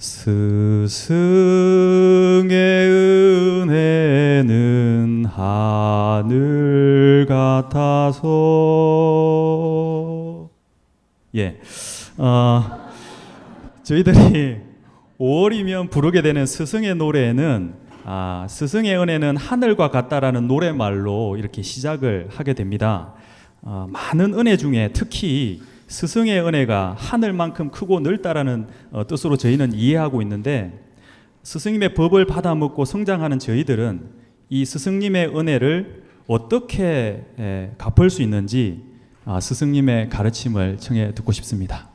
스승의 은혜는 하늘 같아서. 저희들이 5월이면 부르게 되는 스승의 노래는 스승의 은혜는 하늘과 같다라는 노래말로 이렇게 시작을 하게 됩니다. 많은 은혜 중에 특히 스승의 은혜가 하늘만큼 크고 넓다라는 뜻으로 저희는 이해하고 있는데, 스승님의 법을 받아먹고 성장하는 저희들은 이 스승님의 은혜를 어떻게 갚을 수 있는지 스승님의 가르침을 청해 듣고 싶습니다.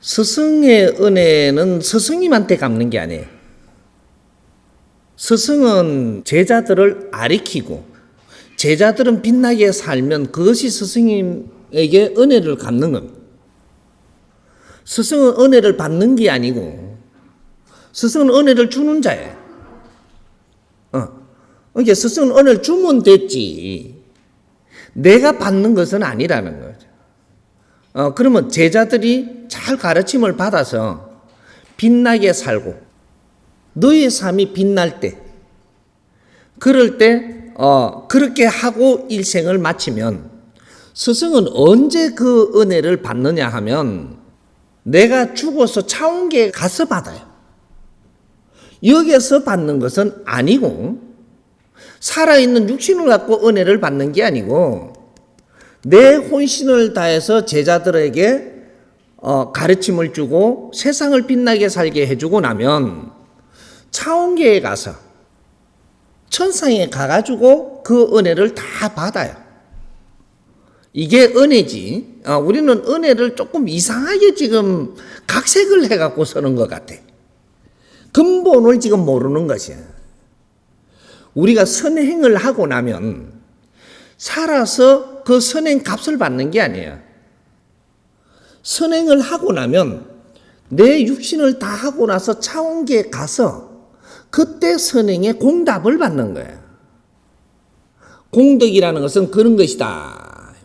스승의 은혜는 스승님한테 갚는 게 아니에요. 스승은 제자들을 아리키고 제자들은 빛나게 살면 그것이 스승님에게 은혜를 갚는 겁니다. 스승은 은혜를 받는 게 아니고 스승은 은혜를 주는 자예요. 그러니까 스승은 은혜를 주면 됐지 내가 받는 것은 아니라는 거죠. 그러면 제자들이 잘 가르침을 받아서 빛나게 살고 너의 삶이 빛날 때, 그럴 때 그렇게 하고 일생을 마치면 스승은 언제 그 은혜를 받느냐 하면 내가 죽어서 차원계에 가서 받아요. 여기에서 받는 것은 아니고, 살아있는 육신을 갖고 은혜를 받는 게 아니고 내 혼신을 다해서 제자들에게 가르침을 주고 세상을 빛나게 살게 해주고 나면 차원계에 가서 천상에 가가지고 그 은혜를 다 받아요. 이게 은혜지. 우리는 은혜를 조금 이상하게 지금 각색을 해갖고 쓰는 것 같아. 근본을 지금 모르는 것이야. 우리가 선행을 하고 나면 살아서 그 선행 값을 받는 게 아니에요. 선행을 하고 나면 내 육신을 다 하고 나서 차원계에 가서 그때 선행의 공답을 받는 거예요. 공덕이라는 것은 그런 것이다.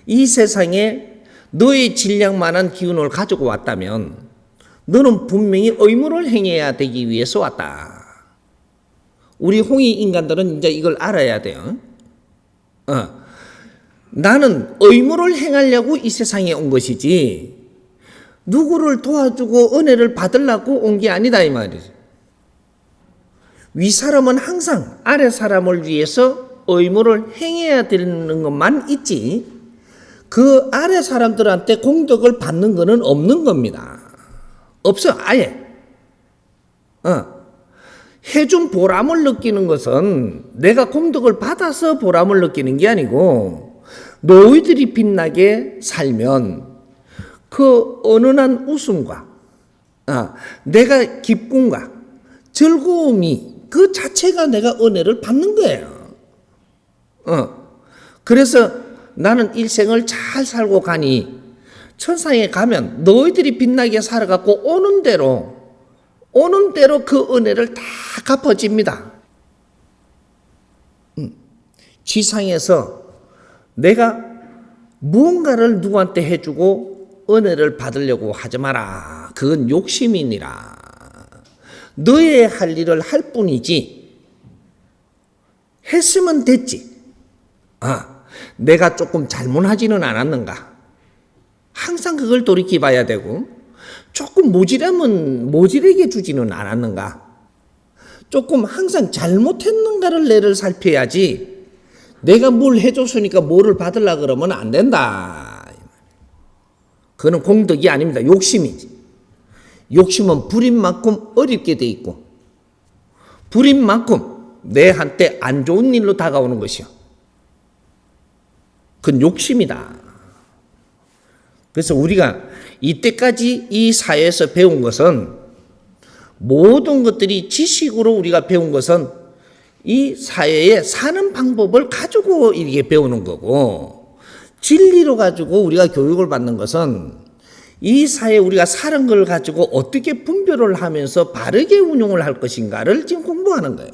이 세상에 너의 질량만한 기운을 가지고 왔다면 너는 분명히 의무를 행해야 되기 위해서 왔다. 우리 홍익 인간들은 이제 이걸 알아야 돼요. 나는 의무를 행하려고 이 세상에 온 것이지 누구를 도와주고 은혜를 받으려고 온 게 아니다 이 말이지. 위 사람은 항상 아래 사람을 위해서 의무를 행해야 되는 것만 있지 그 아래 사람들한테 공덕을 받는 것은 없는 겁니다. 없어 아예. 해준 보람을 느끼는 것은 내가 공덕을 받아서 보람을 느끼는 게 아니고 너희들이 빛나게 살면 그 은은한 웃음과 내가 기쁨과 즐거움이 그 자체가 내가 은혜를 받는 거예요. 그래서 나는 일생을 잘 살고 가니 천상에 가면 너희들이 빛나게 살아갖고 오는 대로 그 은혜를 다 갚아집니다. 지상에서 내가 무언가를 누구한테 해주고 은혜를 받으려고 하지 마라. 그건 욕심이니라. 너의 할 일을 할 뿐이지 했으면 됐지. 내가 조금 잘못하지는 않았는가. 항상 그걸 돌이켜 봐야 되고 조금 모질하면 모질하게 주지는 않았는가. 조금 항상 잘못했는가를 내를 살펴야지 내가 뭘 해줬으니까 뭐를 받으려고 그러면 안 된다. 그건 공덕이 아닙니다. 욕심이지. 욕심은 불인 만큼 어렵게 돼 있고 불인 만큼 내한테 안 좋은 일로 다가오는 것이요. 그건 욕심이다. 그래서 우리가 이때까지 이 사회에서 배운 것은 모든 것들이 지식으로 우리가 배운 것은 이 사회에 사는 방법을 가지고 이렇게 배우는 거고 진리로 가지고 우리가 교육을 받는 것은 이 사회에 우리가 사는 걸 가지고 어떻게 분별을 하면서 바르게 운용을 할 것인가를 지금 공부하는 거예요.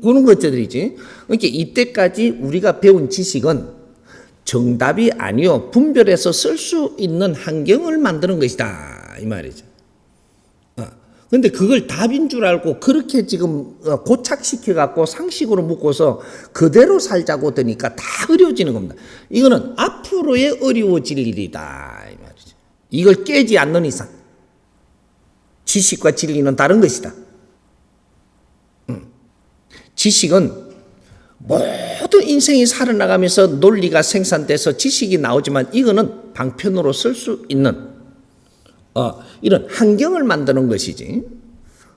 그런 것들이지. 그러니까 이때까지 우리가 배운 지식은 정답이 아니요. 분별해서 쓸 수 있는 환경을 만드는 것이다. 이 말이죠. 근데 그걸 답인 줄 알고 그렇게 지금 고착시켜 갖고 상식으로 묶어서 그대로 살자고 드니까 다 어려워지는 겁니다. 이거는 앞으로의 어려워질 일이다. 이 말이죠. 이걸 깨지 않는 이상 지식과 진리는 다른 것이다. 지식은 모든 인생이 살아나가면서 논리가 생산돼서 지식이 나오지만 이거는 방편으로 쓸 수 있는 이런 환경을 만드는 것이지.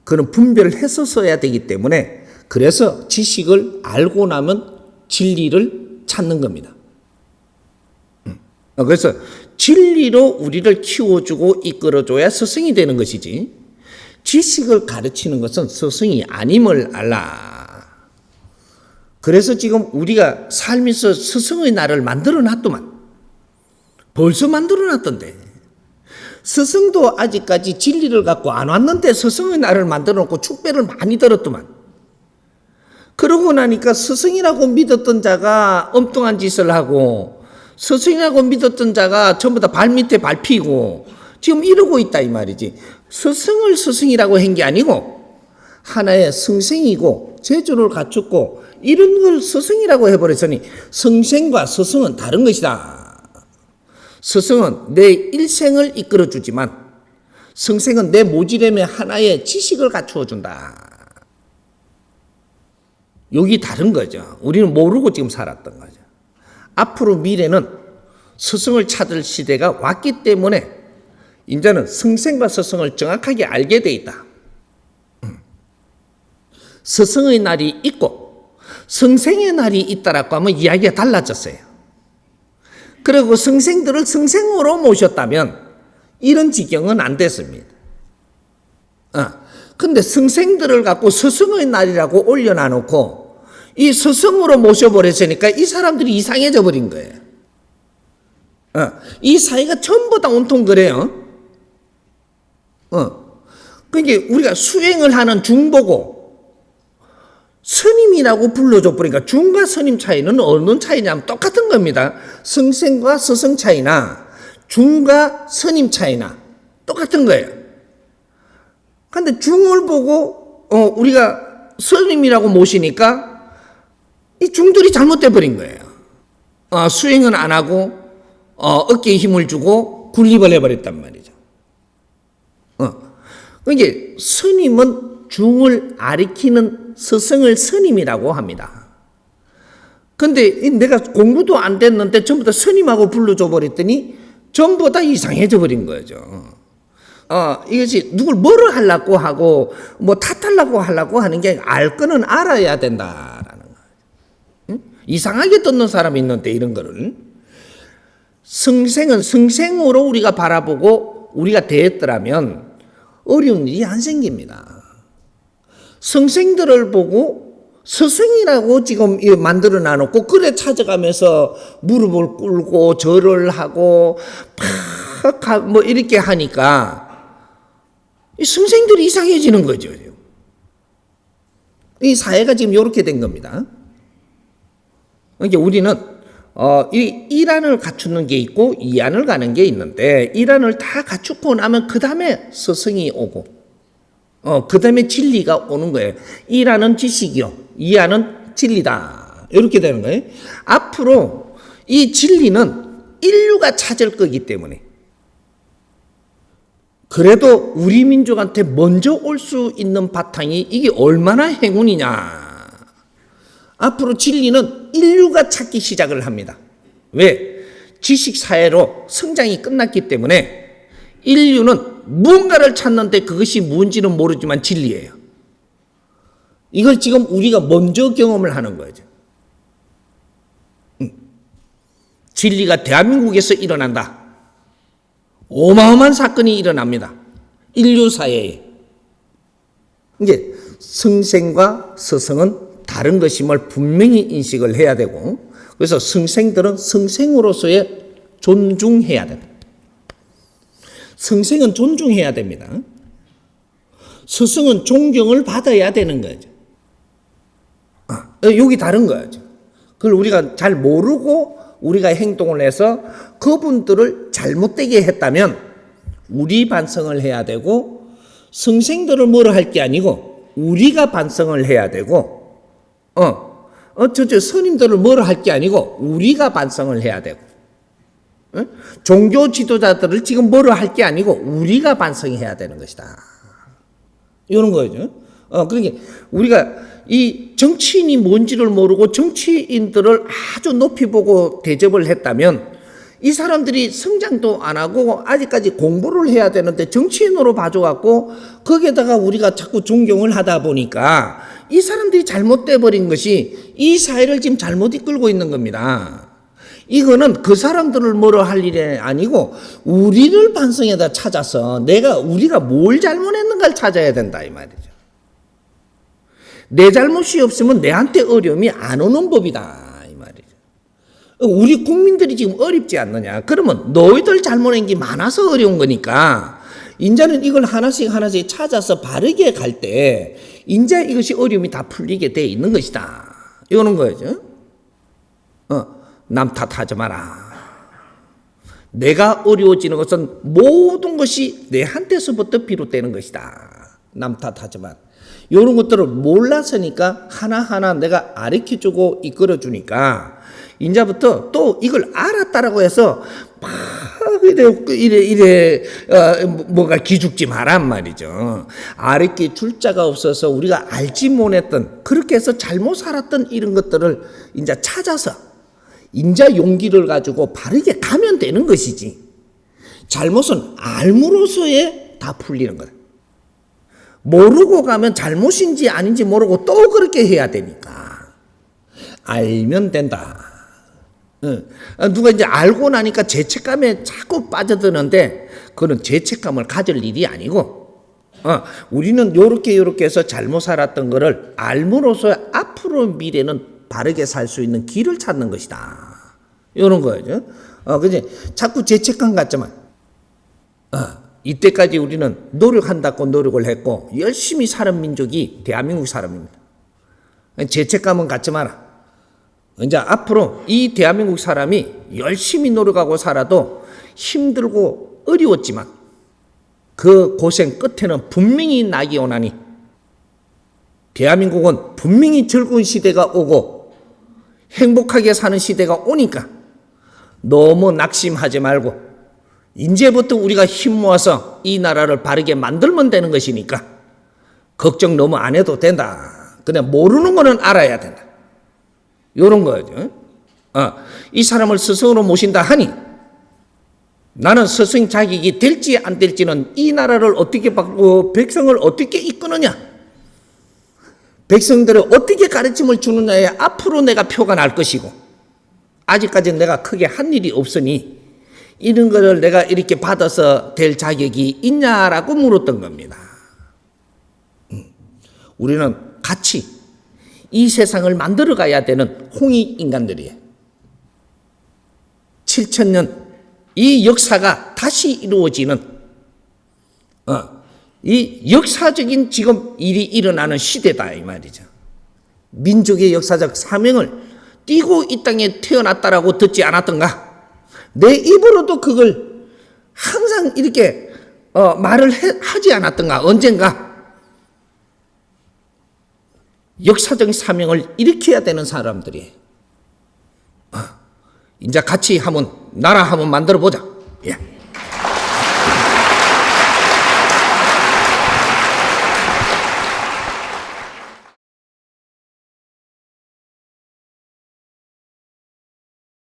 그런 분별을 해서 써야 되기 때문에 그래서 지식을 알고 나면 진리를 찾는 겁니다. 그래서 진리로 우리를 키워주고 이끌어줘야 스승이 되는 것이지. 지식을 가르치는 것은 스승이 아님을 알라. 그래서 지금 우리가 살면서 스승의 날을 만들어 놨더만. 벌써 만들어 놨던데. 스승도 아직까지 진리를 갖고 안 왔는데 스승의 날을 만들어 놓고 축배를 많이 들었더만. 그러고 나니까 스승이라고 믿었던 자가 엉뚱한 짓을 하고 스승이라고 믿었던 자가 전부 다 발밑에 밟히고 지금 이러고 있다 이 말이지. 스승을 스승이라고 한 게 아니고 하나의 성생이고 재주를 갖췄고 이런 걸 스승이라고 해버렸으니 성생과 스승은 다른 것이다. 스승은 내 일생을 이끌어주지만 성생은 내 모지름에 하나의 지식을 갖추어 준다. 여기 다른 거죠. 우리는 모르고 지금 살았던 거죠. 앞으로 미래는 스승을 찾을 시대가 왔기 때문에 이제는 성생과 스승을 정확하게 알게 돼 있다. 스승의 날이 있고 성생의 날이 있다라고 하면 이야기가 달라졌어요. 그리고 성생들을 성생으로 모셨다면 이런 지경은 안 됐습니다. 근데 성생들을 갖고 스승의 날이라고 올려놔놓고 이 스승으로 모셔버렸으니까 이 사람들이 이상해져 버린 거예요. 이 사이가 전부 다 온통 그래요. 그러니까 우리가 수행을 하는 중보고 스님이라고 불러줘 버리니까 중과 스님 차이는 어느 차이냐면 똑같은 겁니다. 성생과 스승 차이나 중과 스님 차이나 똑같은 거예요. 그런데 중을 보고 우리가 스님이라고 모시니까 이 중들이 잘못돼 버린 거예요. 수행은 안 하고 어깨에 힘을 주고 군립을 해버렸단 말이죠. 그러니까 스님은 중을 가리키는 스승을 스님이라고 합니다. 근데 내가 공부도 안 됐는데 전부 다 스님하고 불러줘 버렸더니 전부 다 이상해져 버린 거죠. 이것이 누굴 뭐를 하려고 하고 뭐 탓하려고 하려고 하는 게 알 거는 알아야 된다라는 거예요. 응? 이상하게 듣는 사람이 있는데 이런 거를 성생은 성생으로 우리가 바라보고 우리가 대했더라면 어려운 일이 안 생깁니다. 성생들을 보고 스승이라고 지금 만들어 놔놓고 그래 찾아가면서 무릎을 꿇고 절을 하고 팍 뭐 이렇게 하니까 이 성생들이 이상해지는 거죠. 이 사회가 지금 이렇게 된 겁니다. 그러니까 우리는 이 이란을 갖추는 게 있고 이안을 가는 게 있는데 이란을 다 갖추고 나면 그 다음에 스승이 오고 그 다음에 진리가 오는 거예요. 이란은 지식이요. 이안은 진리다. 이렇게 되는 거예요. 앞으로 이 진리는 인류가 찾을 거기 때문에 그래도 우리 민족한테 먼저 올 수 있는 바탕이 이게 얼마나 행운이냐. 앞으로 진리는 인류가 찾기 시작을 합니다. 왜? 지식사회로 성장이 끝났기 때문에 인류는 무언가를 찾는데 그것이 뭔지는 모르지만 진리예요. 이걸 지금 우리가 먼저 경험을 하는 거죠. 진리가 대한민국에서 일어난다. 어마어마한 사건이 일어납니다. 인류 사회에. 이제 성생과 스승은 다른 것임을 분명히 인식을 해야 되고 그래서 성생들은 성생으로서의 존중해야 됩니다. 성생은 존중해야 됩니다. 스승은 존경을 받아야 되는 거죠. 여기 다른 거죠. 그걸 우리가 잘 모르고 우리가 행동을 해서 그분들을 잘못되게 했다면 우리 반성을 해야 되고, 성생들을 뭐라 할 게 아니고 우리가 반성을 해야 되고, 스님들을 뭐라 할 게 아니고 우리가 반성을 해야 되고, 종교 지도자들을 지금 뭐라 할 게 아니고 우리가 반성해야 되는 것이다. 이런 거죠. 그러니까 우리가 이 정치인이 뭔지를 모르고 정치인들을 아주 높이 보고 대접을 했다면 이 사람들이 성장도 안 하고 아직까지 공부를 해야 되는데 정치인으로 봐줘갖고 거기에다가 우리가 자꾸 존경을 하다 보니까 이 사람들이 잘못돼 버린 것이 이 사회를 지금 잘못 이끌고 있는 겁니다. 이거는 그 사람들을 뭐라 할 일이 아니고 우리를 반성에다 찾아서 우리가 뭘 잘못했는가를 찾아야 된다 이 말이죠. 내 잘못이 없으면 내한테 어려움이 안 오는 법이다 이 말이죠. 우리 국민들이 지금 어렵지 않느냐? 그러면 너희들 잘못한 게 많아서 어려운 거니까 이제는 이걸 하나씩 찾아서 바르게 갈 때 이제 이것이 어려움이 다 풀리게 돼 있는 것이다. 이거는 거죠. 남 탓하지 마라. 내가 어려워지는 것은 모든 것이 내한테서부터 비롯되는 것이다. 남 탓하지 마라. 이런 것들을 몰랐으니까 하나하나 내가 가르쳐주고 이끌어주니까 이제부터 또 이걸 알았다라고 해서 막 뭐가 기죽지 마란 말이죠. 가르쳐 줄 자가 없어서 우리가 알지 못했던, 그렇게 해서 잘못 살았던 이런 것들을 이제 찾아서 인자 용기를 가지고 바르게 가면 되는 것이지. 잘못은 알므로서에 다 풀리는 거다. 모르고 가면 잘못인지 아닌지 모르고 또 그렇게 해야 되니까 알면 된다. 누가 이제 알고 나니까 죄책감에 자꾸 빠져드는데 그건 죄책감을 가질 일이 아니고, 우리는 요렇게 해서 잘못 살았던 거를 알므로써 앞으로 미래는 바르게 살 수 있는 길을 찾는 것이다. 이런 거죠. 그지? 자꾸 죄책감 같지만, 이때까지 우리는 노력한다고 노력을 했고, 열심히 사는 민족이 대한민국 사람입니다. 죄책감은 갖지 마라. 이제 앞으로 이 대한민국 사람이 열심히 노력하고 살아도 힘들고 어려웠지만, 그 고생 끝에는 분명히 낙이 오나니, 대한민국은 분명히 즐거운 시대가 오고 행복하게 사는 시대가 오니까 너무 낙심하지 말고 이제부터 우리가 힘 모아서 이 나라를 바르게 만들면 되는 것이니까 걱정 너무 안 해도 된다. 그냥 모르는 거는 알아야 된다. 이런 거죠. 이 사람을 스승으로 모신다 하니 나는 스승 자격이 될지 안 될지는 이 나라를 어떻게 바꾸고 백성을 어떻게 이끄느냐, 백성들을 어떻게 가르침을 주느냐에 앞으로 내가 표가 날 것이고, 아직까지는 내가 크게 한 일이 없으니 이런 거를 내가 이렇게 받아서 될 자격이 있냐라고 물었던 겁니다. 우리는 같이 이 세상을 만들어 가야 되는 홍익 인간들이에요. 7,000년 이 역사가 다시 이루어지는 이 역사적인 지금 일이 일어나는 시대다 이 말이죠. 민족의 역사적 사명을 띠고 이 땅에 태어났다라고 듣지 않았던가? 내 입으로도 그걸 항상 이렇게 말을 하지 않았던가? 언젠가? 역사적인 사명을 일으켜야 되는 사람들이 이제 같이 한번 나라 한번 만들어 보자. 예.